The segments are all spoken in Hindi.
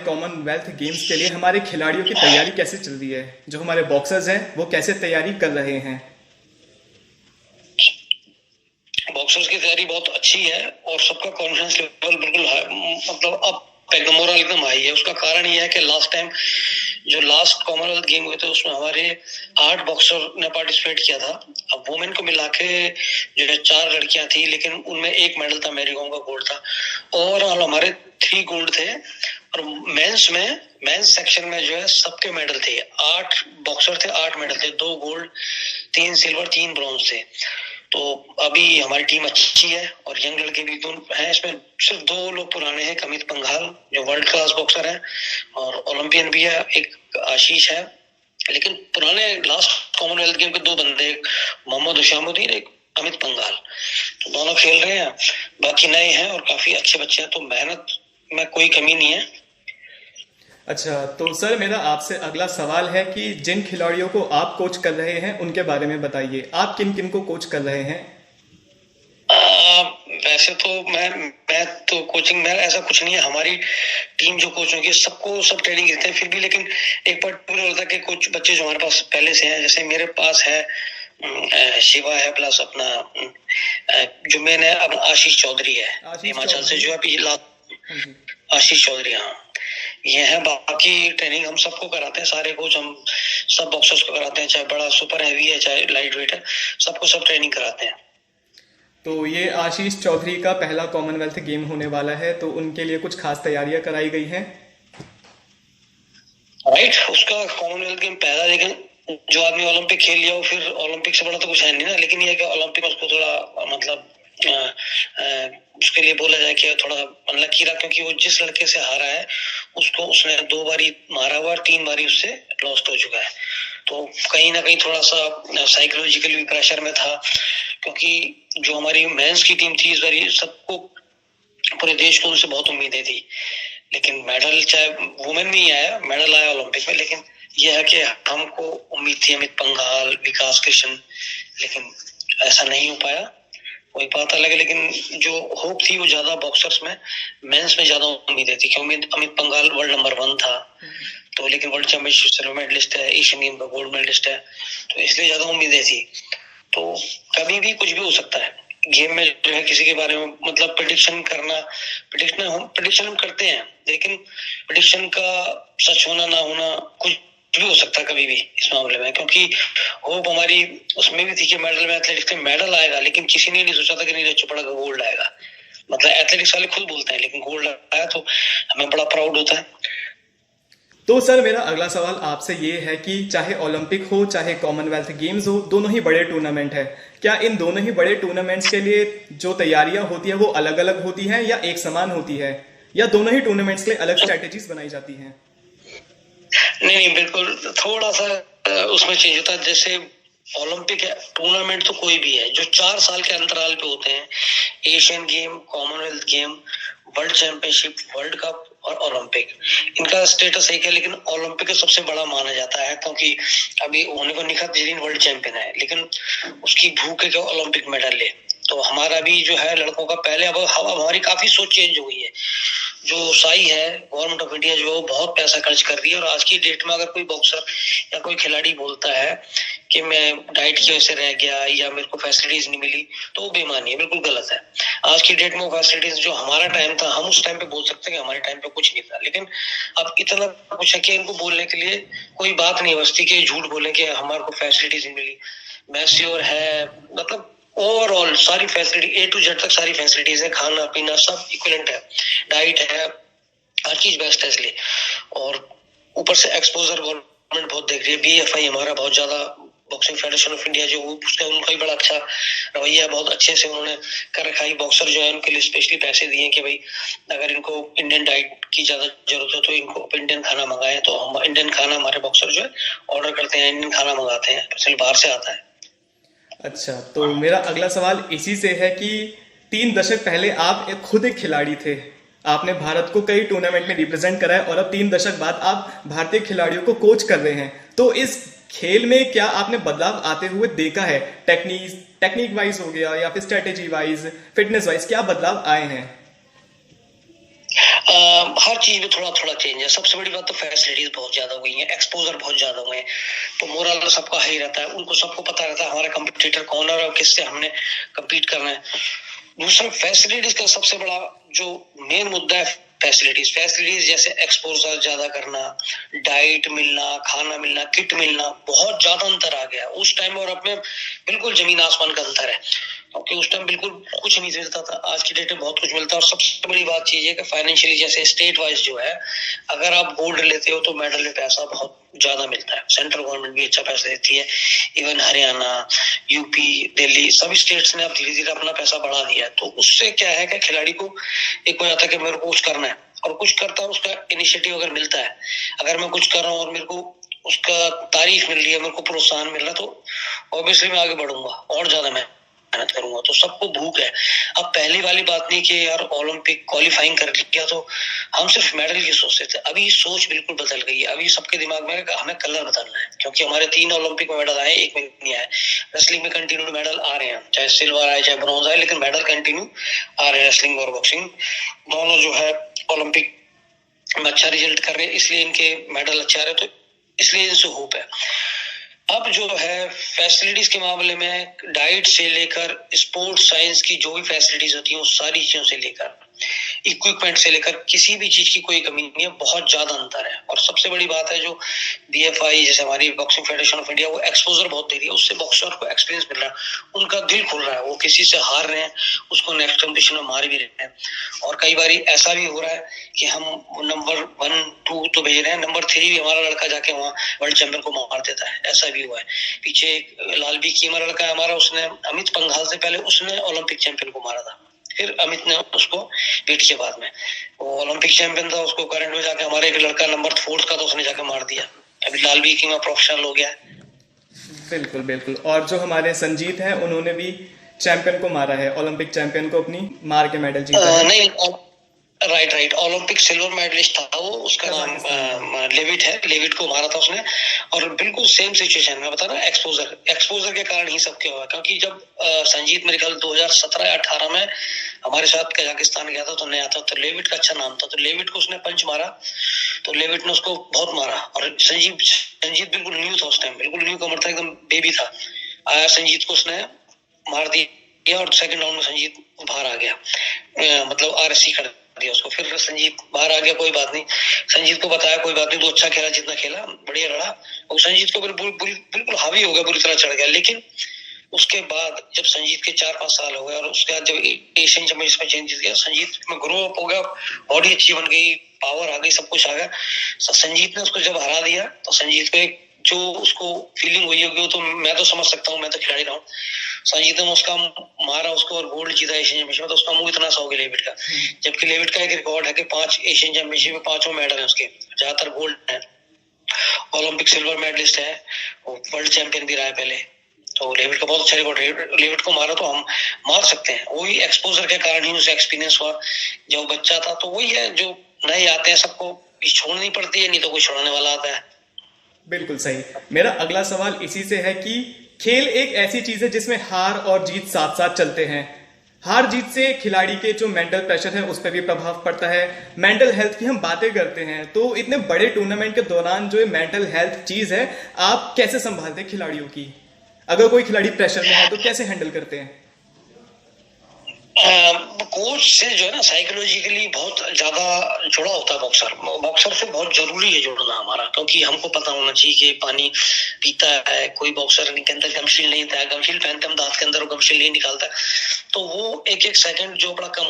कॉमनवेल्थ गेम्स के लिए हमारे खिलाड़ियों की तैयारी कैसे चल रही है? जो हमारे बॉक्सर्स हैं वो कैसे तैयारी कर रहे हैं? बॉक्सर्स की तैयारी बहुत अच्छी है और सबका कॉन्फिडेंस लेवल बिल्कुल मतलब अब एकदम मोरल एकदम हाई है। उसका कारण यह है कि लास्ट कॉमनवेल्थ गेम हुए थे उसमें हमारे 8 बॉक्सर ने पार्टिसिपेट किया था। अब वुमेन को मिला के जो है 4 लड़कियां थी, लेकिन उनमें एक मेडल था, मैरी कॉम का गोल्ड था। ओवरऑल हमारे 3 गोल्ड थे और मेंस सेक्शन में जो है सबके मेडल थे। 8 बॉक्सर थे, 8 मेडल थे, 2 गोल्ड, 3 सिल्वर, 3 ब्रॉन्ज थे। तो अभी हमारी टीम अच्छी है और यंग लड़के भी हैं। इसमें सिर्फ 2 लोग पुराने हैं, अमित पंघाल जो वर्ल्ड क्लास बॉक्सर है और ओलंपियन भी है, एक आशीष है। लेकिन पुराने लास्ट कॉमनवेल्थ गेम के 2 बंदे, मोहम्मद हुशामुद्दीन, एक अमित पंघाल, तो दोनों खेल रहे हैं। बाकी नए हैं और काफी अच्छे बच्चे हैं, तो मेहनत में कोई कमी नहीं है। अच्छा, तो सर मेरा आपसे अगला सवाल है कि जिन खिलाड़ियों को आप कोच कर रहे हैं उनके बारे में बताइए। आप किन किन को कोच कर रहे हैं? वैसे तो मैं तो कोचिंग में ऐसा कुछ नहीं है। हमारी टीम जो कोच होगी सबको सब ट्रेनिंग देते हैं फिर भी, लेकिन एक पर्टिकुलर होता है कि कुछ बच्चे जो हमारे पास पहले से हैं, जैसे मेरे पास है शिवा है, प्लस अपना जो मेन है अपना आशीष चौधरी है, हिमाचल से जो है पिछला आशीष चौधरी। हाँ, ये है। बाकी ट्रेनिंग हम सबको कराते हैं, सारे कोच हम सब बॉक्सर्स को कराते हैं, चाहे बड़ा सुपर हैवी है चाहे लाइट वेट है, सबको सब ट्रेनिंग कराते हैं। तो ये आशीष चौधरी का पहला कॉमनवेल्थ गेम होने वाला है, तो उनके लिए कुछ खास तैयारियां कराई गई हैं? राइट, उसका कॉमनवेल्थ गेम पहला, लेकिन जो आदमी ओलंपिक खेल लिया हो फिर ओलंपिक से बड़ा तो कुछ है नहीं ना। लेकिन ये कि ओलंपिक में उसको थोड़ा मतलब उसके लिए बोला जाए कि थोड़ा अनलकी रहा, क्योंकि वो जिस लड़के से हारा है उसने 2 बारी मारा हुआ, 3 बारी उससे लॉस्ट हो चुका है। तो कहीं ना कहीं थोड़ा सा साइकोलॉजिकली भी प्रेशर में था, क्योंकि जो हमारी मेंस की टीम थी इस बारी सबको, पूरे देश को उनसे बहुत उम्मीदें थी। लेकिन मेडल चाहे वुमेन में ही आया, मेडल आया ओलंपिक में, लेकिन यह है कि हमको उम्मीद थी अमित पंघाल, विकास कृष्ण, लेकिन ऐसा नहीं हो पाया। वही बात अलग है, लेकिन जो होप थी वो ज्यादा बॉक्सर्स में, मेंस में ज्यादा उम्मीदें थी, क्योंकि अमित पंघाल वर्ल्ड नंबर 1 था। तो लेकिन वर्ल्ड चैंपियनशिप सिल्वर मेडलिस्ट है, एशियन गेम का गोल्ड मेडलिस्ट है, तो इसलिए ज्यादा उम्मीदें थी। तो कभी भी कुछ भी हो सकता है गेम में, जो है किसी के बारे में मतलब प्रेडिक्शन हम करते हैं, लेकिन प्रेडिक्शन का सच होना ना होना कुछ भी हो सकता है कभी भी इस मामले में। क्योंकि होप हमारी उसमें भी थी कि मेडल में, एथलेटिक्स में मेडल आएगा, लेकिन किसी ने नहीं सोचा था कि नीरज चोपड़ा का गोल्ड आएगा। मतलब एथलेटिक्स वाले खुद बोलते हैं, लेकिन गोल्ड आया तो हमें बड़ा प्राउड होता है। तो सर मेरा अगला सवाल आपसे ये है कि चाहे ओलंपिक हो चाहे कॉमनवेल्थ गेम्स हो, दोनों ही बड़े टूर्नामेंट है। क्या इन दोनों ही बड़े टूर्नामेंट्स के लिए जो तैयारियां होती है वो अलग अलग होती हैं या एक समान होती है, या दोनों ही टूर्नामेंट्स के लिए अलग स्ट्रेटेजीज बनाई जाती हैं? नहीं, बिल्कुल थोड़ा सा उसमें चेंज होता है। जैसे ओलंपिक टूर्नामेंट तो कोई भी है जो 4 साल के अंतराल पे होते हैं, Asian game, Commonwealth game, world championship, world cup और ओलंपिक, इनका स्टेटस एक है। लेकिन ओलंपिक सबसे बड़ा माना जाता है, क्योंकि अभी होने को निखत जरीन वर्ल्ड चैंपियन है, लेकिन उसकी भूख है कि ओलंपिक मेडल ले। तो हमारा भी जो है लड़कों का पहले, अब हमारी काफी सोच चेंज हो गई है। जो साई है, गवर्नमेंट ऑफ इंडिया जो बहुत पैसा खर्च कर रही है, और आज की डेट में अगर कोई बॉक्सर या कोई खिलाड़ी बोलता है कि मैं डाइट की वजह से रह गया या मेरे को फैसिलिटीज नहीं मिली, तो वो बेईमानी है, बिल्कुल गलत है। आज की डेट में वो फैसिलिटीज जो हमारा टाइम था, हम उस टाइम पे बोल सकते हैं कि हमारे टाइम पे कुछ नहीं था, लेकिन अब इतना कुछ है कि इनको बोलने के लिए कोई बात नहीं बचती कि झूठ बोले कि हमारे को फैसिलिटीज नहीं मिली। मैस्योर है, मतलब ओवरऑल सारी फैसिलिटी ए टू जेड तक सारी फैसिलिटीज है, खाना पीना सब इक्विवेलेंट है, डाइट है, हर चीज बेस्ट है इसलिए। और ऊपर से एक्सपोजर गवर्नमेंट बहुत देख रही है। बीएफआई हमारा बहुत ज्यादा, बॉक्सिंग फेडरेशन ऑफ इंडिया जो उसका उनका भी बड़ा अच्छा रवैया, बहुत अच्छे से उन्होंने कर रखा है। बॉक्सर जो है उनके लिए स्पेशली पैसे दिए कि भाई अगर इनको इंडियन डाइट की ज्यादा जरूरत है तो इनको इंडियन खाना मंगाएं। तो हम इंडियन खाना, हमारे बॉक्सर जो है ऑर्डर करते हैं, इंडियन खाना मंगाते हैं, स्पेशली बाहर से आता है। अच्छा, तो मेरा अगला सवाल इसी से है कि 3 दशक पहले आप खुद एक खिलाड़ी थे, आपने भारत को कई टूर्नामेंट में रिप्रेजेंट करा है, और अब 3 दशक बाद आप भारतीय खिलाड़ियों को कोच कर रहे हैं। तो इस खेल में क्या आपने बदलाव आते हुए देखा है? टेक्निक वाइज हो गया या फिर स्ट्रेटेजी वाइज, फिटनेस वाइज, क्या बदलाव आए हैं? हर चीज में थोड़ा थोड़ा चेंज है। सबसे बड़ी बात तो फैसिलिटीज बहुत ज्यादा हो गई हैं, एक्सपोजर बहुत ज्यादा हुए हैं, तो मोरल सबका हाई रहता है, उनको सबको पता रहता है हमारा कंपटीटर कौन है और किससे हमने कम्पीट करना है। दूसरा फैसिलिटीज का सबसे बड़ा जो मेन मुद्दा है, फैसिलिटीज जैसे एक्सपोजर ज्यादा करना, डाइट मिलना, खाना मिलना, किट मिलना, बहुत ज्यादा अंतर आ गया उस टाइम और अब में, बिल्कुल जमीन आसमान का अंतर है। क्योंकि उस टाइम बिल्कुल कुछ नहीं मिलता था, आज की डेट में बहुत कुछ मिलता है। और सबसे बड़ी बात चीज है कि फाइनेंशियली जैसे स्टेट वाइज जो है, अगर आप गोल्ड लेते हो तो मेडल में पैसा बहुत ज्यादा मिलता है, सेंट्रल गवर्नमेंट भी अच्छा पैसा देती है। इवन हरियाणा, यूपी, दिल्ली, सभी स्टेट्स ने अब धीरे धीरे अपना पैसा बढ़ा दिया है। तो उससे क्या है कि खिलाड़ी को एक हो जाता है कि मेरे को कुछ करना है, और कुछ करता है उसका इनिशिएटिव अगर मिलता है, अगर मैं कुछ कर रहा हूँ और मेरे को उसका तारीफ मिल रही है, मेरे को प्रोत्साहन मिल रहा है, तो ऑब्वियसली मैं आगे बढ़ूंगा और ज्यादा मेहनत करूंगा। तो सबको भूख है। अब पहली वाली बात नहीं कि यार ओलंपिक क्वालिफाइंग कर लिया तो हम सिर्फ मेडल की सोचते थे, अभी सोच बिल्कुल बदल गई है। अभी सबके दिमाग में है कि हमें कलर बदलना है, क्योंकि हमारे 3 ओलंपिक में मेडल आए, एक में नहीं आए। रेसलिंग में कंटिन्यू मेडल आ रहे हैं, चाहे सिल्वर आए चाहे ब्रॉन्ज आए, लेकिन मेडल कंटिन्यू आ रहे हैं। रेसलिंग और बॉक्सिंग दोनों जो है ओलंपिक में अच्छा रिजल्ट कर रहे हैं, इसलिए इनके मेडल अच्छे आ रहे हैं, तो इसलिए इनसे होप है। अब जो है फैसिलिटीज के मामले में, डाइट से लेकर स्पोर्ट्स साइंस की जो भी फैसिलिटीज होती हैं, उस सारी चीजों से लेकर इक्विपमेंट से लेकर किसी भी चीज की कोई कमी नहीं है, बहुत ज्यादा अंतर है। और सबसे बड़ी बात है जो बीएफआई जैसे हमारी बॉक्सिंग फेडरेशन ऑफ इंडिया, वो एक्सपोजर बहुत दे रही है, उससे बॉक्सर को एक्सपीरियंस मिल रहा है, उनका दिल खुल रहा है, वो किसी से हार रहे हैं उसको नेक्स्ट कॉम्पिटिशन में मार भी रहे हैं। और कई बार ऐसा भी हो रहा है कि हम नंबर 1, 2 तो भेज रहे हैं, नंबर 3 भी हमारा लड़का जाके वहाँ वर्ल्ड चैंपियन को मार देता है, ऐसा भी हुआ है। पीछे एक लालबी कीमा लड़का है हमारा, उसने अमित पंघाल से पहले उसने ओलंपिक चैंपियन को मारा था, फिर अमित ने उसको बीट किया बाद में। वो ओलंपिक चैंपियन था, उसको करंट में जाके हमारे एक लड़का नंबर 4 का, तो उसने जाके मार दिया। अभी लालबी कीमा प्रोफेशनल हो गया है। बिल्कुल बिल्कुल। और जो हमारे संजीत हैं, उन्होंने भी चैंपियन को मारा है, ओलंपिक चैंपियन को अपनी मार के मेडल जीता है। नहीं, राइट, ओलंपिक सिल्वर मेडलिस्ट था वो, उसका नाम लेविट है, लेविट को मारा था उसने। और बिल्कुल सेम सिचुएशन में बता रहा, एक्सपोजर के कारण ही सब क्या हुआ। क्योंकि जब संजीत मेरे ख्याल 2017 या 18 में हमारे साथ कजाकिस्तान गया था, तो नया था, तो लेविट का अच्छा नाम था, तो लेविट को उसने पंच मारा, तो लेविट ने उसको बहुत मारा। और संजीत बिल्कुल न्यू था उस टाइम, बिल्कुल न्यू कमर था, एकदम बेबी था। आया संजीत को उसने मार दिया, और सेकंड राउंड में संजीत बाहर आ गया, मतलब आरएससी कर दिया उसको। फिर संजीत बाहर आ गया, कोई बात नहीं, संजीत को बताया कोई बात नहीं, तो अच्छा खेला, जितना खेला बढ़िया लड़ा। और संजीत को बिल्कुल हावी हो गया, बुरी तरह चढ़ गया। लेकिन उसके बाद जब संजीत के 4-5 साल हो गए, और उसके बाद जब एशियन चैंपियनशिप में चेंज गया, संजीत में ग्रो अप हो गया, बॉडी अच्छी बन गई, पावर आ गई, सब कुछ आ गया। संजीत ने उसको जब हरा दिया, तो संजीत को एक जो उसको फीलिंग हुई होगी, वो तो मैं तो समझ सकता हूँ, मैं तो खिलाड़ी रहा हूँ। संजीत ने उसका मारा उसको और गोल्ड जीता एशियन चैंपियनशिप में, तो उसका मुंह इतना सा हो गया लेविट का। जबकि लेविट का एक रिकॉर्ड है कि 5 एशियन चैंपियनशिप में 5 मेडल है उसके, ज्यादातर गोल्ड है, ओलंपिक सिल्वर मेडलिस्ट है, वर्ल्ड चैंपियन भी रहा है पहले। तो लेविट का बहुत अच्छा रिकॉर्ड, लेविट को मारा तो हम मार सकते हैं। वही एक्सपोजर के कारण ही उसे एक्सपीरियंस हुआ। जब बच्चा था, तो वही है, जो नए आते हैं सबको छोड़नी पड़ती है, नहीं तो कोई छोड़ने वाला आता है। बिल्कुल सही। मेरा अगला सवाल इसी से है कि खेल एक ऐसी चीज है जिसमें हार और जीत साथ साथ चलते हैं। हार जीत से खिलाड़ी के जो मेंटल प्रेशर है उस पर भी प्रभाव पड़ता है। मेंटल हेल्थ की हम बातें करते हैं, तो इतने बड़े टूर्नामेंट के दौरान जो मेंटल हेल्थ चीज है, आप कैसे संभालते हैं खिलाड़ियों की? अगर कोई खिलाड़ी प्रेशर में है तो कैसे हैंडल करते हैं? कोच से जो है ना, साइकोलॉजिकली बहुत ज्यादा जुड़ा होता है बॉक्सर से बहुत जरूरी है जुड़ना हमारा। क्योंकि हमको पता होना चाहिए कि पानी पीता है, कोई बॉक्सर के अंदर गमशील नहीं था, गमशील पहनते हम दांत के अंदर, वो गमशील नहीं निकालता, तो वो एक सेकंड जो बड़ा कम,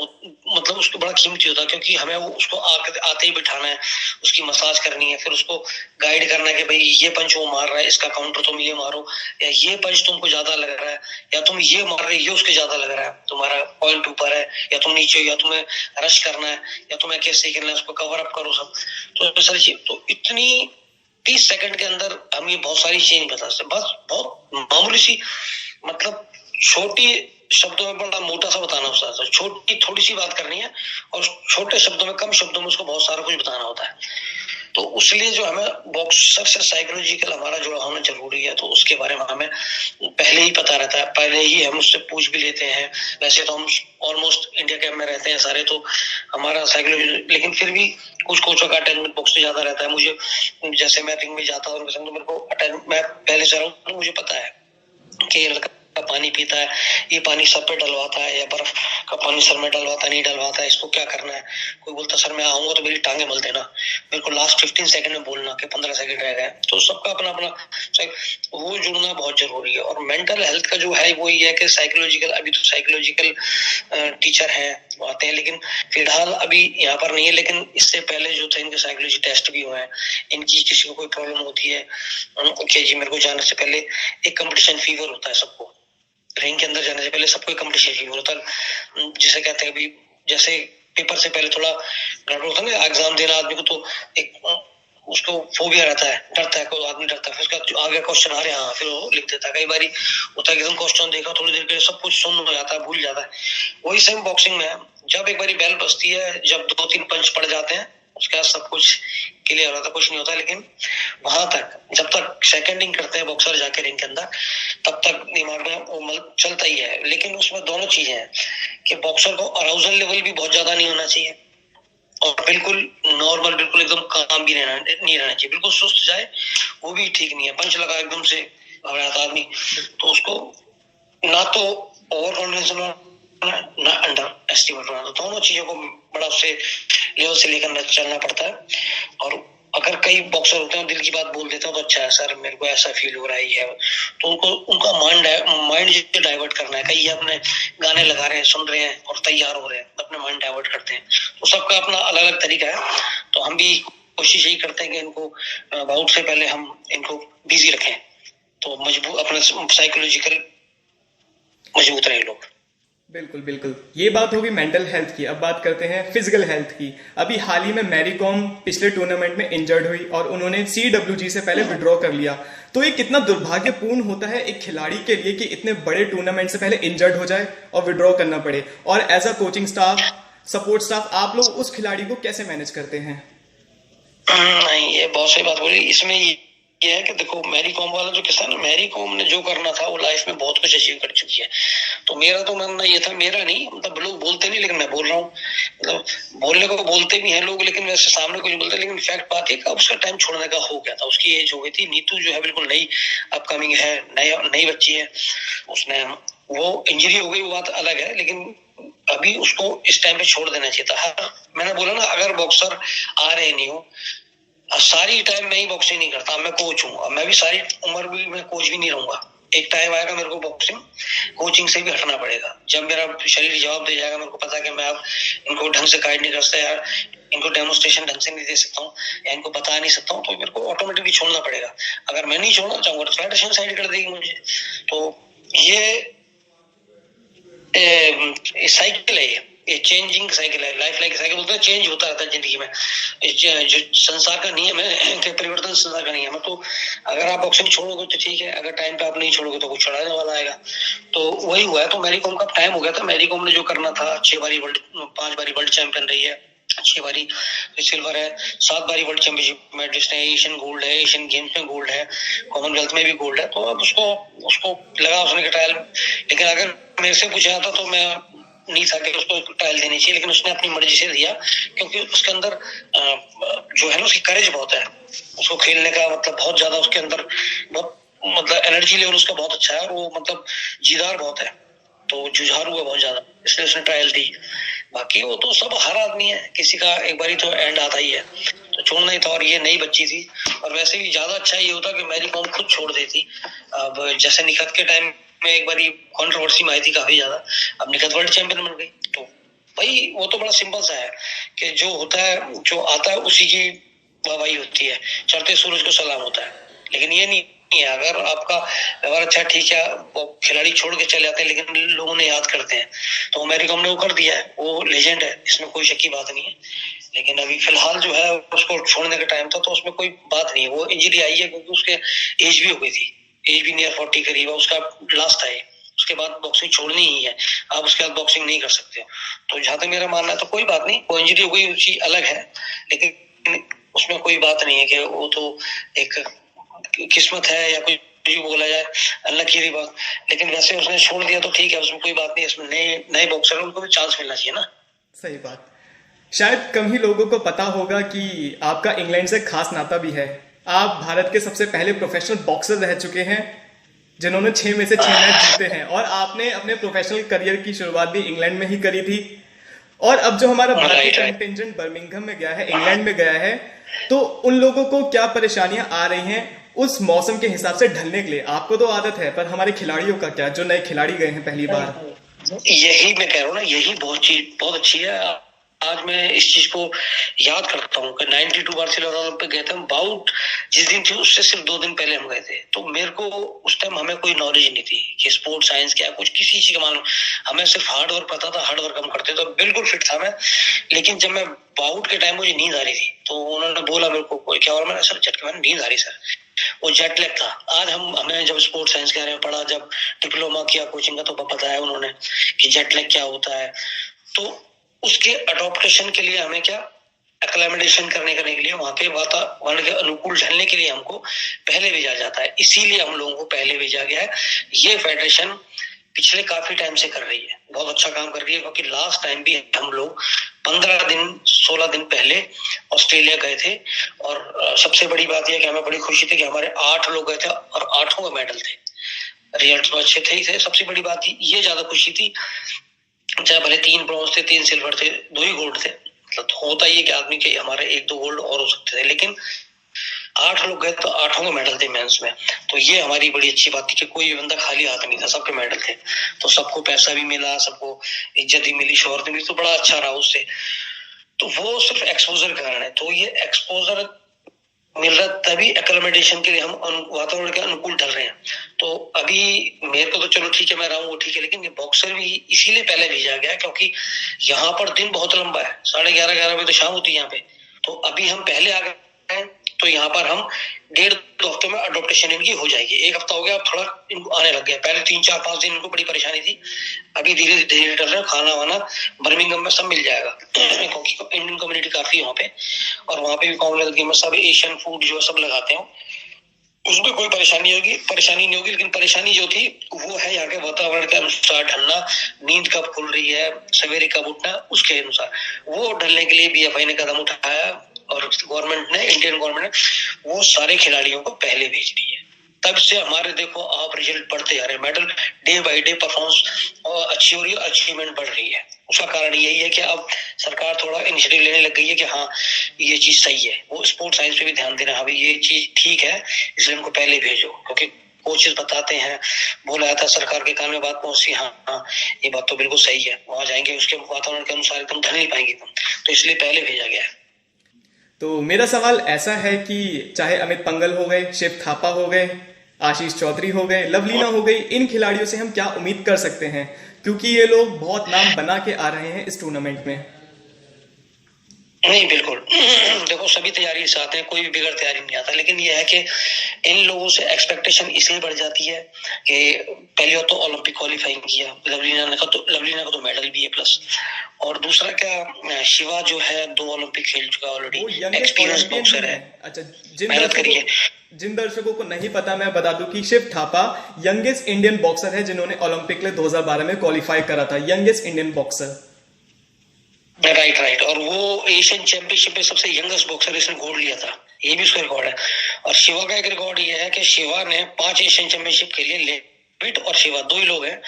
मतलब उसको बड़ा कीमती होता है। क्योंकि हमें वो उसको आते ही बिठाना है, उसकी मसाज करनी है, फिर उसको गाइड करना है कि भाई ये पंच वो मार रहा है, इसका काउंटर तुम ये मारो, या ये पंच तुमको ज्यादा लग रहा है, या तुम ये मार रहे ये उसके ज्यादा लग रहा है, तुम्हारा पॉइंट ऊपर है या तुम नीचे, या तुम्हें रश करना है या तुम्हें कैसे खेलना है, उसको कवर अप करो सब। तो सारी चीज, तो इतनी 30 सेकंड के अंदर हम ये बहुत सारी चीज बता सकते, बस बहुत मामूली सी, मतलब छोटी शब्दों में बड़ा मोटा सा बताना होता है, छोटी थोड़ी सी बात करनी है, और छोटे शब्दों में, कम शब्दों में उसको बहुत सारा कुछ बताना होता है। तो उसलिए जो हमें बॉक्सर से साइकोलॉजिकल हमारा जुड़ा होना जरूरी है, तो उसके बारे में हमें पहले ही पता रहता है, पहले ही हम उससे पूछ भी लेते हैं। वैसे तो हम ऑलमोस्ट इंडिया कैंप में रहते हैं सारे, तो हमारा साइकोलॉजी, लेकिन फिर भी कुछ कोचों का अटेंडमेंट बॉक्स से ज्यादा रहता है। मुझे जैसे मैं रिंग में जाता हूँ तो मेरे को मैं पहले से रहा हूँ तो मुझे पता है कि ये लड़का पानी पीता है, ये पानी सर पे डलवाता है या बर्फ का पानी सर में डलवाता है, नहीं डलवाता है, इसको क्या करना है। कोई बोलता सर मैं आऊंगा तो मेरी टांगे मल देना, मेरे को लास्ट 15 सेकंड में बोलना कि 15 सेकंड रह गए। तो सबका अपना अपना वो जुड़ना बहुत जरूरी है। और मेंटल हेल्थ का जो है वो ये है कि साइकोलॉजिकल, अभी तो साइकोलॉजिकल टीचर हैं आते हैं, लेकिन फिलहाल अभी यहाँ पर नहीं है। लेकिन इससे पहले जो थे इनके साइकोलॉजी टेस्ट भी हुए हैं। इनकी किसी को कोई प्रॉब्लम होती है कि जी मेरे को जाने से पहले एक कंपटीशन फीवर होता है सबको, रिंग के अंदर जाने से पहले सबको एक कंपटीशन फीवर होता है, जिसे कहते हैं अभी जैसे पेपर से पहले थोड़ा गड़बड़ होता है ना, एग्जाम देना आदमी को तो एक उसको फोबिया रहता है, डरता है, कोई आदमी डरता है, फिर उसका जो आगे क्वेश्चन आ रहे हैं फिर वो लिख देता है। कई बार होता है कि क्वेश्चन देखा थोड़ी देर के लिए सब कुछ सुन हो जाता है, भूल जाता है। वही सेम बॉक्सिंग में है, जब एक बारी बेल बजती है, जब 2-3 पंच पड़ जाते हैं उसके बाद सब कुछ क्लियर होता है, कुछ नहीं होता। लेकिन वहां तक जब तक सेकंडिंग करते हैं बॉक्सर जाके रिंग के अंदर, तब तक दिमाग में वो चलता ही है। लेकिन उसमें दोनों चीजें हैं कि बॉक्सर को अराउजल लेवल भी बहुत ज्यादा नहीं होना चाहिए और बिल्कुल नॉर्मल, बिल्कुल एकदम काम भी नहीं रहना चाहिए। बिल्कुल सुस्त जाए वो भी ठीक नहीं है। पंच लगा एकदम से घबराता आदमी तो उसको ना तो ओवर कॉन्फिडेंस ना अंडर एस्टिमेट होना, तो दोनों चीजों को बड़ा उससे लेवल से लेकर चलना पड़ता है। और अगर कई बॉक्सर होते हैं दिल की बात बोल देते हैं तो अच्छा है सर मेरे को ऐसा फील हो रहा है, तो उनको उनका माइंड जो डाइवर्ट करना है, कई अपने गाने लगा रहे हैं, सुन रहे हैं और तैयार हो रहे हैं, अपने माइंड डाइवर्ट करते हैं। तो सबका अपना अलग अलग तरीका है। तो हम भी कोशिश यही करते हैं कि इनको बाउट से पहले हम इनको बिजी रखें, तो मजबूत अपना साइकोलॉजिकल मजबूत रहे लोग। बिल्कुल बिल्कुल, ये बात होगी मेंटल हेल्थ की। अब बात करते हैं फिजिकल हेल्थ की। अभी हाल ही में मैरी कॉम पिछले टूर्नामेंट में इंजर्ड हुई और उन्होंने CWG से पहले विड्रॉ कर लिया। तो ये कितना दुर्भाग्यपूर्ण होता है एक खिलाड़ी के लिए कि इतने बड़े टूर्नामेंट से पहले इंजर्ड हो जाए और विड्रॉ करना पड़े। और as a coaching staff, support staff, आप लोग उस खिलाड़ी को कैसे मैनेज करते हैं? नहीं, ये बहुत सही बात बोली। इसमें ये है कि देखो मैरी कॉम वाला जो किस्सा ना, मैरी कॉम ने जो करना था वो लाइफ में बहुत कुछ अचीव कर चुकी है। तो मेरा तो मानना ये था, मेरा नहीं मतलब लोग बोलते नहीं लेकिन मैं बोल रहा हूँ, मतलब बोलने को बोलते भी हैं लोग लेकिन वैसे सामने कुछ बोलते, लेकिन फैक्ट बात है कि अब उसका टाइम छोड़ने का हो गया था। उसकी एज हो गई थी। नीतू जो है बिल्कुल नई अपकमिंग है, नई बच्ची है, उसने वो इंजरी हो गई वो बात अलग है, लेकिन अभी उसको इस टाइम पे छोड़ देना चाहिए था। हाँ, मैंने बोला ना अगर बॉक्सर आ रहे नहीं हो, सारी टाइम मैं ही बॉक्सिंग नहीं करता, मैं कोच हूँ, मैं भी सारी उम्र भी मैं कोच भी नहीं रहूंगा। एक टाइम आएगा मेरे को बॉक्सिंग कोचिंग से भी हटना पड़ेगा, जब मेरा शरीर जवाब दे जाएगा, मेरे को पता है कि मैं अब इनको ढंग से गाइड नहीं कर सकता यार, इनको डेमोस्ट्रेशन ढंग से नहीं दे सकता हूँ या इनको बता नहीं सकता हूँ, तो मेरे को ऑटोमेटिकली छोड़ना पड़ेगा। अगर मैं नहीं छोड़ना चाहूंगा तो फेडरेशन साइड कर देगी मुझे। तो ये साइकिल है, ये चेंजिंग साइकिल है, लाइफ लाइक साइकिल बोलते हैं, चेंज होता रहता है जिंदगी में। जो संसार का नियम है, परिवर्तन संसार का नियम है। तो अगर आप बॉक्सिंग छोड़ोगे तो ठीक है, अगर टाइम पे आप नहीं छोड़ोगे तो कुछ चढ़ाने वाला आएगा। तो वही हुआ है। तो मैरी कॉम का टाइम हो गया था। मैरी कॉम ने जो करना था, 5 बारी वर्ल्ड चैंपियन रही है, 6 बारी सिल्वर है, 7 बारी वर्ल्ड चैंपियनशिप मेडलिस्ट है, एशियन गोल्ड है, एशियन गेम्स में गोल्ड है, कॉमनवेल्थ में भी गोल्ड है। तो अब उसको लगा उसने ट्रायल, लेकिन अगर मेरे से पूछा जाता तो मैं नहीं था कि उसको ट्रायल देनी चाहिए, लेकिन उसने अपनी मर्जी से दिया क्योंकि उसके अंदर जो है ना उसकी करेज बहुत है, उसको खेलने का मतलब बहुत ज्यादा उसके अंदर बहुत मतलब एनर्जी लेवल उसका बहुत अच्छा है और वो मतलब जीदार बहुत है, तो जुझारू है बहुत ज्यादा, इसलिए उसने ट्रायल दी। बाकी वो तो सब हर आदमी है, किसी का एक बारी तो एंड आता ही है, तो छोड़ना ही था। और ये नई बच्ची थी और वैसे भी ज्यादा अच्छा ये होता कि मैरी कॉम खुद छोड़ देती। अब जैसे निखत के टाइम में एक बारी कंट्रोवर्सी में आई थी काफी ज्यादा, अब निखत वर्ल्ड चैंपियन बन गई। तो भाई वो तो बड़ा सिंपल सा है कि जो होता है जो आता है उसी की वाहवाही होती है, चढ़ते सूरज को सलाम होता है। लेकिन ये नहीं है अगर आपका व्यवहार अच्छा ठीक है, वो खिलाड़ी छोड़ के चले जाते हैं लेकिन लोगों ने याद करते हैं, तो मैरी कॉम ने वो कर दिया है, वो लेजेंड है, इसमें कोई शक की बात नहीं है। लेकिन अभी फिलहाल जो है उसको छोड़ने का टाइम था, तो उसमें कोई बात नहीं है। वो इंजरी आई है क्योंकि उसके एज भी हो गई थी, एज भी नियर 40 करीब है, उसका लास्ट था ये, उसके बाद बॉक्सिंग छोड़नी ही है, आप उसके बाद बॉक्सिंग नहीं कर सकते हो। तो जहां तक मेरा मानना है तो कोई बात नहीं, वो इंजरी हो गई उसकी अलग है, लेकिन उसमें कोई बात नहीं है कि वो तो एक किस्मत है या कुछ भी बोला जाए, अल्लाह की बात। लेकिन वैसे उसने छोड़ दिया तो ठीक है, उसमें कोई बात नहीं, इसमें नए नए बॉक्सर उनको भी चांस मिलना चाहिए ना। सही बात। शायद कम ही लोगों को पता होगा कि आपका इंग्लैंड से खास नाता भी है। आप भारत के सबसे पहले प्रोफेशनल बॉक्सर रह चुके हैं जिन्होंने 6 में से 6 मैच जीते हैं, और आपने अपने प्रोफेशनल करियर की शुरुआत भी इंग्लैंड में ही करी थी। और अब जो हमारा भारतीय कंटिंजेंट बर्मिंघम में गया है, इंग्लैंड में गया है, तो उन लोगों को क्या परेशानियां आ रही हैं उस मौसम के हिसाब से ढलने के लिए? आपको तो आदत है, पर हमारे खिलाड़ियों का क्या, जो नए खिलाड़ी गए हैं पहली बार? यही मैं कह रहा हूँ ना, यही बहुत अच्छी है। आज मैं इस चीज को याद करता हूँ कि 92 बार्सिलोना ओलंपिक गए थे हम। बाउट जिस दिन थी उससे सिर्फ 2 दिन पहले हम गए थे, तो मेरे को उस टाइम हमें कोई नॉलेज नहीं थी कि स्पोर्ट साइंस क्या है, कुछ किसी चीज का मालूम। हमें सिर्फ हार्ड वर्क पता था, हार्ड वर्क हम करते, तो बिल्कुल फिट था मैं। लेकिन जब मैं बाउट के टाइम मुझे नींद आ रही थी, तो उन्होंने बोला मेरे को क्या, और मैंने सर झटके में नींद आ रही सर, वो जेट लैग था। आज हमें जब स्पोर्ट्स साइंस के बारे में पढ़ा, जब डिप्लोमा किया कोचिंग का, तो बताया उन्होंने कि जेट लैग क्या होता है। तो उसके अडॉप्टेशन के लिए हमें क्या, एक्लेमेडेशन करने के लिए, वहां के वातावरण के अनुकूल ढलने के लिए हमको पहले भेजा जाता है। इसीलिए हम लोगों को पहले भेजा गया है। ये फेडरेशन पिछले काफी टाइम से कर रही है, बहुत अच्छा काम कर रही है, क्योंकि लास्ट टाइम भी हम लोग 16 दिन पहले ऑस्ट्रेलिया गए थे। और सबसे बड़ी बात यह कि हमें बड़ी खुशी थी कि हमारे 8 लोग गए थे और 8 का मेडल थे। रिजल्ट तो अच्छे थे ही थे। सबसे बड़ी बात ये ज्यादा खुशी थी, चाहे भले 3 ब्रॉन्ज थे, 3 सिल्वर थे, 2 ही गोल्ड थे, मतलब होता ही है कि आदमी के हमारे 1-2 गोल्ड और हो सकते थे, लेकिन 8 लोग गए तो 8 का मेडल थे मेंस में। तो ये हमारी बड़ी अच्छी बात थी कि कोई बंदा खाली हाथ नहीं था, सबके मेडल थे। तो सबको पैसा भी मिला, सबको इज्जत भी मिली, शोहरत भी मिली, तो बड़ा अच्छा रहा उससे। तो वो सिर्फ एक्सपोजर के कारण है। तो ये एक्सपोजर मिल रहा तभी एक्लेमेडेशन के लिए हम वातावरण के अनुकूल ढल रहे हैं। तो अभी मेरे को तो चलो ठीक है, मैं रहा हूँ वो ठीक है, लेकिन ये बॉक्सर भी इसीलिए पहले भेजा गया क्योंकि यहाँ पर दिन बहुत लंबा है, 11:30 बजे तो शाम होती है यहाँ पे। तो अभी हम पहले आ गए हैं, तो यहाँ पर हम 1.5-2 हफ्ते में अडोप्टेशन इनकी हो जाएगी। 1 हफ्ता हो गया, अब थोड़ा इनको आने लग गया। पहले 3-4-5 दिन इनको बड़ी परेशानी थी, अभी धीरे धीरे कर रहे हैं। खाना वाना बर्मिंघम में सब मिल जाएगा क्योंकि इंडियन कम्युनिटी काफी है वहाँ पे, और वहाँ पे भी कॉमनवेल्थ गेम में सब एशियन फूड जो सब लगाते हैं, उसमें कोई परेशानी नहीं होगी। लेकिन परेशानी जो थी वो है यहाँ के वातावरण के अनुसार ढलना, नींद कब खुल रही है, सवेरे कब उठना, उसके अनुसार वो ढलने के लिए BFI ने कदम उठाया, और गवर्नमेंट ने, इंडियन गवर्नमेंट ने वो सारे खिलाड़ियों को पहले भेज दी है। तब से हमारे देखो आप रिजल्ट बढ़ते जा रहे हैं, medal day by day performance अच्छी हो रही है, अचीवमेंट बढ़ रही है। उसका कारण यही है कि अब सरकार थोड़ा इनिशिएटिव लेने लग गई है कि हाँ ये चीज सही है, वो स्पोर्ट्स साइंस पे भी ध्यान देना, हाँ भाई ये चीज ठीक है, इसलिए उनको पहले भेजो। क्योंकि कोचेस बताते हैं, बोला जाता है, सरकार के कान में बात पहुंचती है, हाँ ये बात तो बिल्कुल सही है, वहां जाएंगे उसके वातावरण के अनुसार एकदम ढल नहीं पाएंगे तुम, तो इसलिए पहले भेजा गया है। तो मेरा सवाल ऐसा है कि चाहे अमित पंघल हो गए, शिव थापा हो गए, आशीष चौधरी हो गए, लवलीना हो गई, इन खिलाड़ियों से हम क्या उम्मीद कर सकते हैं, क्योंकि ये लोग बहुत नाम बना के आ रहे हैं इस टूर्नामेंट में? नहीं बिल्कुल देखो सभी तैयारी से आते हैं, कोई भी बगैर तैयारी नहीं आता, लेकिन ये है कि इन लोगों से एक्सपेक्टेशन इसलिए बढ़ जाती है कि पहले तो ओलंपिक क्वालिफाइंग किया, लवलीना का तो मेडल भी है प्लस, और दूसरा क्या, शिवा जो है 2 ओलंपिक खेल चुका ऑलरेडी, एक्सपीरियंस बॉक्सर है। अच्छा, मेहनत करिए। जिन दर्शकों को नहीं पता, मैं बता दूं कि Shiva Thapa youngest Indian boxer है जिन्होंने ओलंपिक के लिए 2012 में क्वालिफाई करा था, यंगेस्ट इंडियन बॉक्सर। राइट, और वो एशियन चैंपियनशिप में सबसे यंगेस्ट बॉक्सर, इसने गोल्ड लिया था, ये भी उसका रिकॉर्ड है। और शिवा का एक रिकॉर्ड ये है कि शिवा ने 5 एशियन चैंपियनशिप के लिए, लेविट और शिवा 2 ही लोग हैं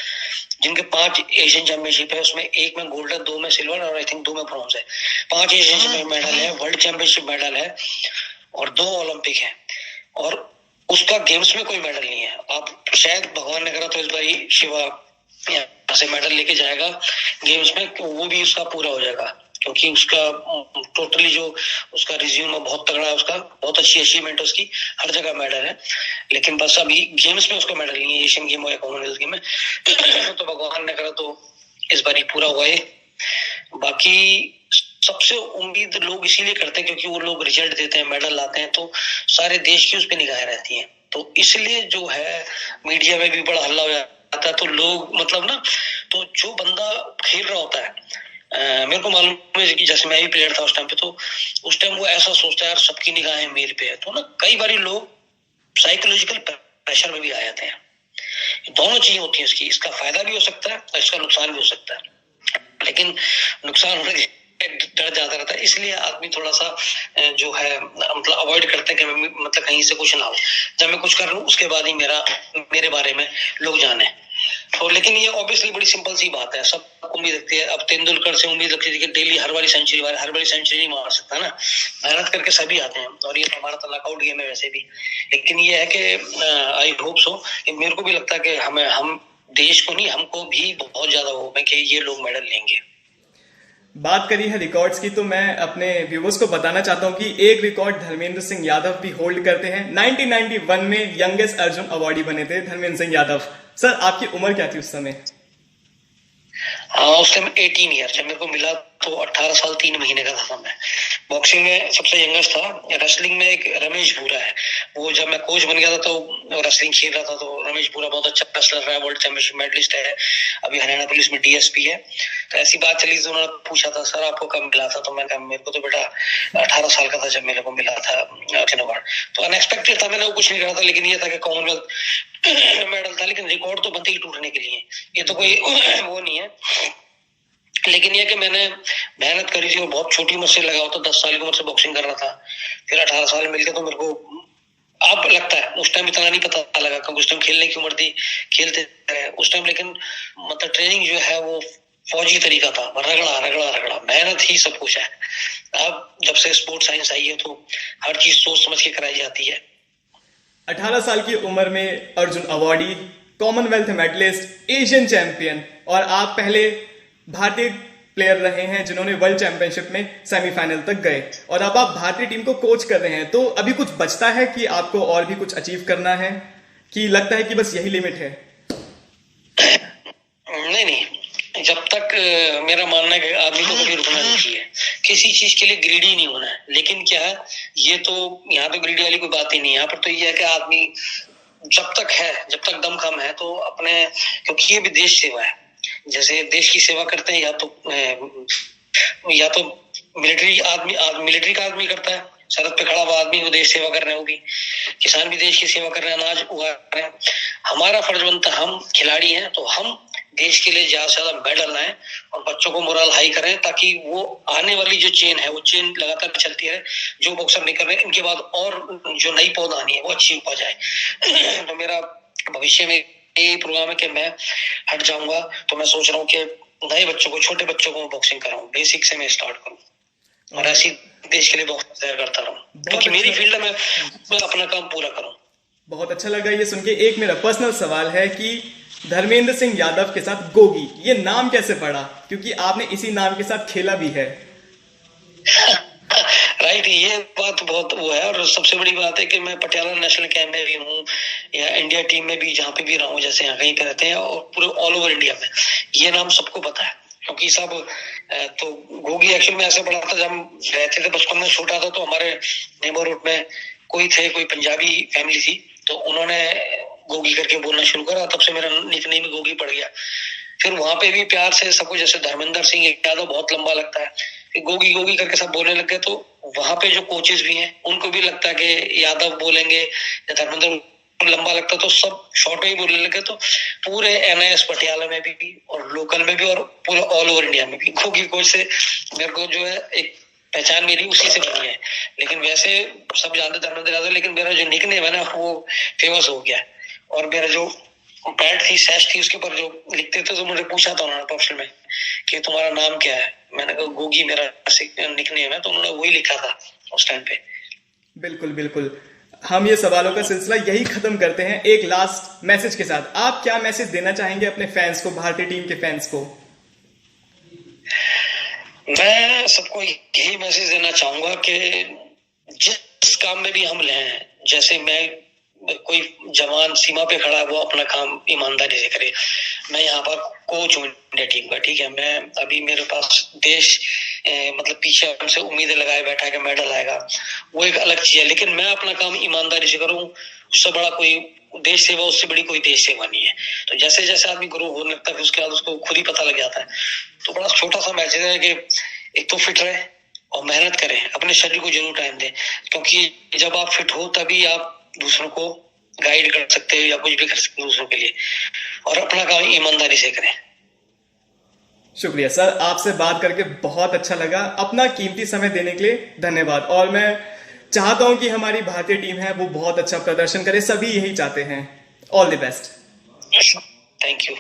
जिनके 5 एशियन चैंपियनशिप है, उसमें 1 में गोल्ड है, 2 में सिल्वर, और आई थिंक 2 में ब्रॉन्ज है। 5 एशियन मेडल है, वर्ल्ड चैंपियनशिप मेडल है, और 2 ओलंपिक है, और उसका गेम्स में कोई मेडल नहीं है। आप शायद भगवान ने करा तो इस बार शिवा यहाँ से मेडल लेके जाएगा गेम्स में, वो भी उसका पूरा हो जाएगा, क्योंकि उसका टोटली जो उसका रिज्यूम है बहुत तगड़ा है, उसका बहुत अच्छी अचीवमेंट है, उसकी हर जगह मेडल है, लेकिन बस अभी गेम्स में उसका मेडल नहीं है, एशियन गेम हो या कॉमनवेल्थ गेम में तो भगवान ने करा तो इस बार ही पूरा हुआ है। बाकी सबसे उम्मीद लोग इसीलिए करते हैं क्योंकि वो लोग रिजल्ट देते हैं, मेडल लाते हैं, तो सारे देश की उस पर निगाहें रहती हैं, तो इसलिए जो है मीडिया में भी बड़ा हल्ला हो जाता है। तो लोग मतलब ना, तो जो बंदा खेल रहा होता है, मेरे को मालूम है कि जैसे मैं भी प्लेयर था उस टाइम पे, तो उस टाइम वो ऐसा सोचता है यार सबकी निगाहें मेरे पे है, तो ना कई बार लोग साइकोलॉजिकल प्रेशर में भी आ जाते हैं। दोनों चीजें होती है इसकी, इसका फायदा भी हो सकता है और इसका नुकसान भी हो सकता है, लेकिन नुकसान होने के डर ज्यादा इसलिए आदमी थोड़ा सा जो है मतलब अवॉइड करते हैं कि मैं मतलब कहीं से कुछ ना हो, जब मैं कुछ कर रहा हूँ उसके बाद ही मेरे बारे में लोग जाने। तो लेकिन ये ऑब्वियसली बड़ी सिंपल सी बात है, सब उम्मीद रखती है। अब तेंदुलकर से उम्मीद रखती थी कि डेली हर बारी सेंचुरी नहीं मार सकता ना, मेहनत करके सभी आते हैं, और ये तो हमारा तो नॉकआउट गेम है वैसे भी। लेकिन ये है कि आई होप सो, मेरे को भी लगता है कि हम देश को नहीं, हमको भी बहुत ज्यादा होप है कि ये लोग मेडल लेंगे। बात करी है रिकॉर्ड्स की, तो मैं अपने व्यूवर्स को बताना चाहता हूं कि एक रिकॉर्ड धर्मेंद्र सिंह यादव भी होल्ड करते हैं। 1991 में यंगेस्ट अर्जुन अवार्डी बने थे धर्मेंद्र सिंह यादव। सर, आपकी उम्र क्या थी उस समय? हाँ, उस टाइम 18 ईयर जब मेरे को मिला तो 18 साल 3 महीने का था मैं। बॉक्सिंग में सबसे यंगेस्ट था। रेसलिंग में एक रमेश भूरा है, वो जब मैं कोच बन गया था तो रेसलिंग खेल रहा था, तो रमेश भूरा बहुत अच्छा रेसलर है, वर्ल्ड चैंपियनशिप मेडलिस्ट है, अभी हरियाणा पुलिस में डीएसपी है। तो ऐसी बात चली तो उन्होंने पूछा था सर आपको कब मिला था, तो मैंने कहा मेरे को तो बेटा 18 साल का था जब मेरे को मिला था अर्जुन अवार्ड। तो अनएक्सपेक्टेड था, मैंने वो कुछ नहीं कहा था, लेकिन ये था कि कॉमनवेल्थ मेडल था, लेकिन रिकॉर्ड तो बनते ही टूटने के लिए, ये तो कोई वो नहीं है। लेकिन ये कि मैंने मेहनत करी थी और बहुत छोटी उम्र से लगा होता, 10 साल की उम्र से बॉक्सिंग कर रहा था, फिर 18 साल मिल गया, तो मेरे को अब लगता है उस टाइम इतना नहीं पता लगा क्योंकि उस टाइम खेलने की उम्र थी, खेलते रहे उस टाइम, लेकिन मतलब ट्रेनिंग जो है वो फौजी तरीका था, रगड़ा रगड़ा रगड़ा, मेहनत ही सब कुछ है। अब जब से स्पोर्ट्स साइंस आई है तो हर चीज सोच समझ के कराई जाती है। 18 साल की उम्र में Arjuna awardee, Commonwealth medallist, Asian champion, और आप पहले भारतीय प्लेयर रहे हैं जिन्होंने वर्ल्ड चैंपियनशिप में सेमीफाइनल तक गए, और अब आप भारतीय टीम को कोच कर रहे हैं। तो अभी कुछ बचता है कि आपको और भी कुछ अचीव करना है, कि लगता है कि बस यही लिमिट है? नहीं, जब तक मेरा मानना है कि आदमी को कभी रुकना नहीं चाहिए, किसी चीज के लिए ग्रीडी नहीं होना है। लेकिन क्या है, ये तो यहाँ तो ग्रीडी वाली कोई बात ही नहीं, यहाँ पर तो ये है कि आदमी जब तक दम खम है तो अपने, क्योंकि ये भी देश सेवा है, जैसे देश की सेवा करते हैं या तो मिलिट्री का आदमी करता है, सरहद पे खड़ा हुआ आदमी वो देश सेवा कर रहे हैं, वो भी किसान भी देश की सेवा कर रहे हैं, अनाज उगा रहे हैं। हमारा फर्ज बनता है, हम खिलाड़ी हैं तो हम देश के लिए ज्यादा से ज्यादा मेडल लाएं और बच्चों को मोरल हाई करें, ताकि वो आने वाली जो चेन है वो चेन लगातार चलती रहे। जो बॉक्सर नहीं कर रहे इनके बाद और जो नई पौध आनी है वो अच्छी पा जाए। तो मेरा भविष्य में ये प्रोग्राम है कि मैं हट जाऊंगा, तो मैं सोच रहा हूँ कि नए बच्चों को, छोटे बच्चों को बॉक्सिंग कराऊं, बेसिक से मैं स्टार्ट करूं और ऐसी देश के लिए बहुत तैयार करता रहूं, क्योंकि मेरी फील्ड में मैं अपना काम पूरा करूं। बहुत अच्छा लगा ये सुन के। एक मेरा पर्सनल सवाल है कि धर्मेंद्र सिंह यादव के साथ गोगी, ये नाम कैसे पड़ा? क्योंकि आपने इसी नाम के साथ खेला भी है। राइट, ये बात बहुत वो है, और सबसे बड़ी बात है कि मैं पटियाला नेशनल कैंप में भी हूँ या इंडिया टीम में भी जहाँ पे भी रहा हूँ, जैसे यहाँ कहीं पे रहते हैं, और पूरे ऑल ओवर इंडिया में ये नाम सबको पता है, क्योंकि सब तो गोगी एक्चुअल में ऐसे पड़ा था जब हम रहते थे बचपन में, छोटा था तो हमारे नेबरहुड में कोई पंजाबी फैमिली थी, तो उन्होंने गोगी करके बोलना शुरू करा, तब से मेरा निकनेम भी गोगी पड़ गया। फिर वहां पे भी प्यार से सबको, जैसे धर्मेंद्र सिंह यादव बहुत लंबा लगता है, फिर गोगी गोगी करके सब बोलने लग गए, तो वहां पे जो कोचेस भी हैं उनको भी लगता है कि यादव बोलेंगे या धर्मेंद्र लंबा लगता, तो सब शॉर्ट में ही बोलने लगे। तो पूरे एनआईएस पटियाला में भी और लोकल में भी और पूरे ऑल ओवर इंडिया में भी गोगी कोच से मेरे को जो है एक पहचान मेरी उसी से बनी है। लेकिन वैसे सब जानते धर्मेंद्र यादव, लेकिन मेरा जो निकनेम है ना वो फेमस हो गया। और मेरा जो पैड थी, सैश थी, उसके ऊपर जो लिखते थे, तो मुझे पूछा था उन्होंने प्रोफेशनल में कि तुम्हारा नाम क्या है, मैंने कहा गोगी मेरा निकनेम है, तो उन्होंने वही लिखा था उस टाइम पे। बिल्कुल बिल्कुल, हम ये सवालों का सिलसिला यही खत्म करते हैं एक लास्ट मैसेज के साथ। आप क्या मैसेज देना चाहेंगे अपने फैंस को, भारतीय टीम के फैंस को? मैं सबको यही मैसेज देना चाहूंगा कि जिस काम में भी हम लें, जैसे मैं कोई जवान सीमा पे खड़ा है वो अपना काम ईमानदारी से करे। मैं यहाँ पर कोच हूँ इंडिया टीम का, ठीक है, मैं अभी मेरे पास देश मतलब पीछे हमसे उम्मीदें लगाए बैठा है कि मेडल आएगा, वो एक अलग चीज है, लेकिन मैं अपना काम ईमानदारी से करूँ, उससे बड़ा कोई देश सेवा, उससे बड़ी कोई देश सेवा नहीं है। तो जैसे जैसे आदमी ग्रो होने लगता है उसके बाद उसको खुद ही पता लग जाता है। तो बड़ा छोटा सा मैसेज है कि एक तो फिट रहे और मेहनत करें, अपने शरीर को जरूर टाइम दें, क्योंकि जब आप फिट हो तभी आप दूसरों को गाइड कर सकते हो या कुछ भी कर सकते हो दूसरों के लिए, और अपना काम ईमानदारी से करें। शुक्रिया सर, आपसे बात करके बहुत अच्छा लगा। अपना कीमती समय देने के लिए धन्यवाद। और मैं चाहता हूं कि हमारी भारतीय टीम है वो बहुत अच्छा प्रदर्शन करे, सभी यही चाहते हैं। All the best. Thank you.